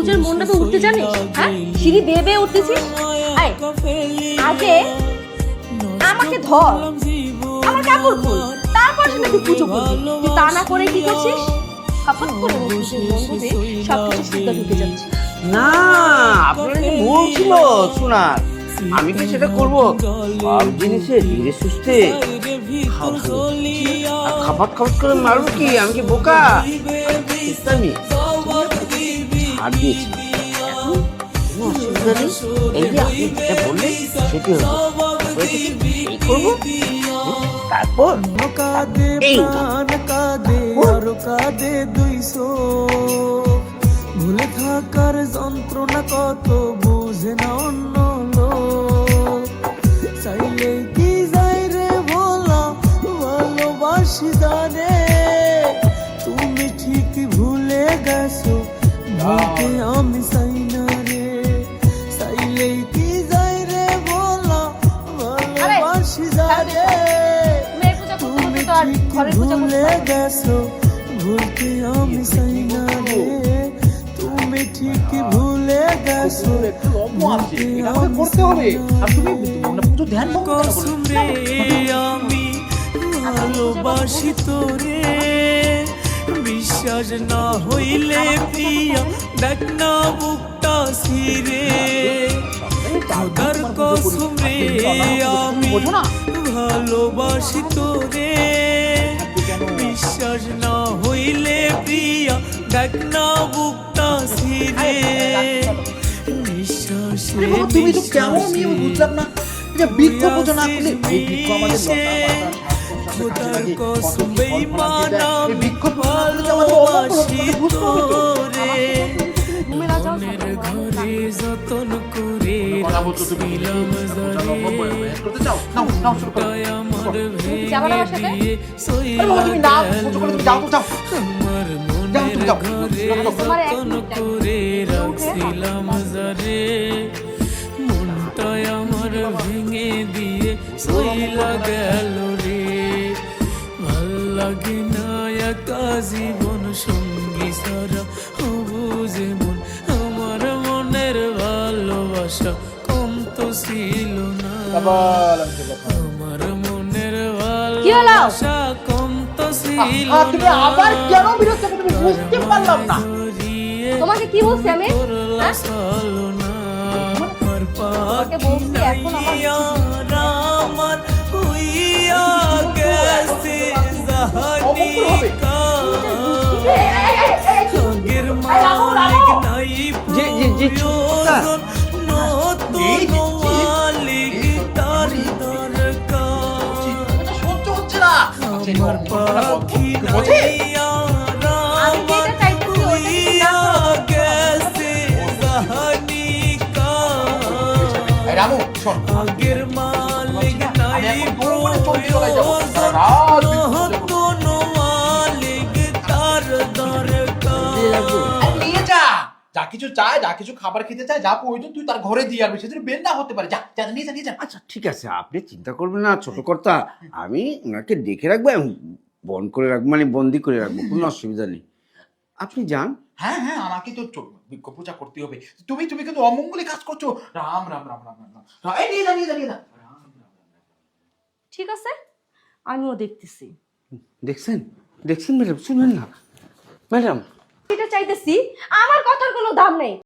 সবুজের মণ্ডপে উঠতে জানিস? হ্যাঁ, সিঁড়ি বেয়ে বেয়ে উঠতেছিস। আগে আমাকে ধর, আমার কাপড় খোল, তারপর সেটা তুই পুজো করবি। তুই তা না করে কি করছিস? কাপড় করে বসছিস মণ্ডপে, সবকিছু সিদ্ধ ঢুকে যাচ্ছে। না, আপনার কি ভুল ছিল শোনার। আমি কি সেটা করবো? সব জিনিসে ধীরে সুস্থে খাপাত খাপাত করে মারবো কি? আমি কি বোকা? আমি ছাড় দিয়েছি, এখন কোনো অসুবিধা নেই। এই যে আপনি যেটা বললেন সেটি হলো, এই করবো, তারপর এই ভুলে থাকার যন্ত্রণা কত বুঝে না অন্য লোক। চাইলে কি যাই রে ভোলা, ভালোবাসি জানে তুমি ঠিকই ভুলে গেছো, ভুলতে আমি চাই না রে। চাইলে কি যাই রে ভোলা, ভালোবাসি জানে তুমি ঠিকই ভুলে গেছো, ভুলতে আমি চাই না রে। তুমি ঠিকই ভুলে গেছো, করতে হবে। আর তুমি পুজো ধ্যান কসম রে আমি ভালোবাসি তোরে। বিশ্বাস না হইলে প্রিয়া দেখ না বুকটা সিরে। খোদার কসম রে আমি ভালোবাসি তোরে। বিশ্বাস না হইলে প্রিয়া দেখ না বুকটা সিরে। তুমি তো কেমন নিয়ে বুঝলাম না। যে বৃক্ষ পুজো না করলে এই বৃক্ষ আমাদের খোদার কসম বেঈমান এই বৃক্ষ ভালোবাসি তোরে। মনের ঘরে যতন করে রাখছিলাম জারে। আমার ভেঙে দিয়ে সইলা গেল। আমার মনের ঘরে যতন করে রাখছিলাম জারে। মনটাই আমার ভেঙে দিয়ে সইলা গেল রে। ভাল লাগে না একা জীবন সঙ্গী সারা বুঝে মন। আমার মনের ভালোবাসা কম তো ছিল না। আমার মনের ভালোবাসা কম তো ছিল না। আবার কেন বিরক্ত করতে বুঝতে পারলাম না। তোমাকে কি বলছি আমি? তোমাকে বলছি এখন আমার হইয়া গেছে জাহানিকা। আগের মালিক নাই প্রয়োজন, নতুন মালিক তার দরকার। আমার পাখি নাইয়া আমার হইয়া গেছে জাহানিকা। আগের মালিক নাই প্রয়োজন, নতুন মালিক তার দরকার। নিয়ে যা কিছু চায়, যা কিছু খাবার খেতে চায়, যা প্রয়োজন তুই তার ঘরে দিয়ে আসবি। সেদিন বের না হতে পারে। যা যা নিয়ে যা নিয়ে যা। আচ্ছা ঠিক আছে, আপনি চিন্তা করবেন না ছোট কর্তা। আমি ওনাকে দেখে রাখবো, বন্ধ করে রাখবো, মানে বন্দি করে রাখবো, কোনো অসুবিধা নেই। আপনি যান। হ্যাঁ হ্যাঁ, আমাকে তো বৃক্ষ পূজা করতে হবে। তুমি কিন্তু অমঙ্গলে কাজ করছো। রাম রাম রাম রাম রাম। এই নিয়ে যা নিয়ে যা নিয়ে যা। ঠিক আছে, আমিও দেখতেছি। দেখছেন দেখছেন ম্যাডাম, শুনেন না ম্যাডাম, এটা চাইতেছি, আমার কথার কোনো দাম নেই।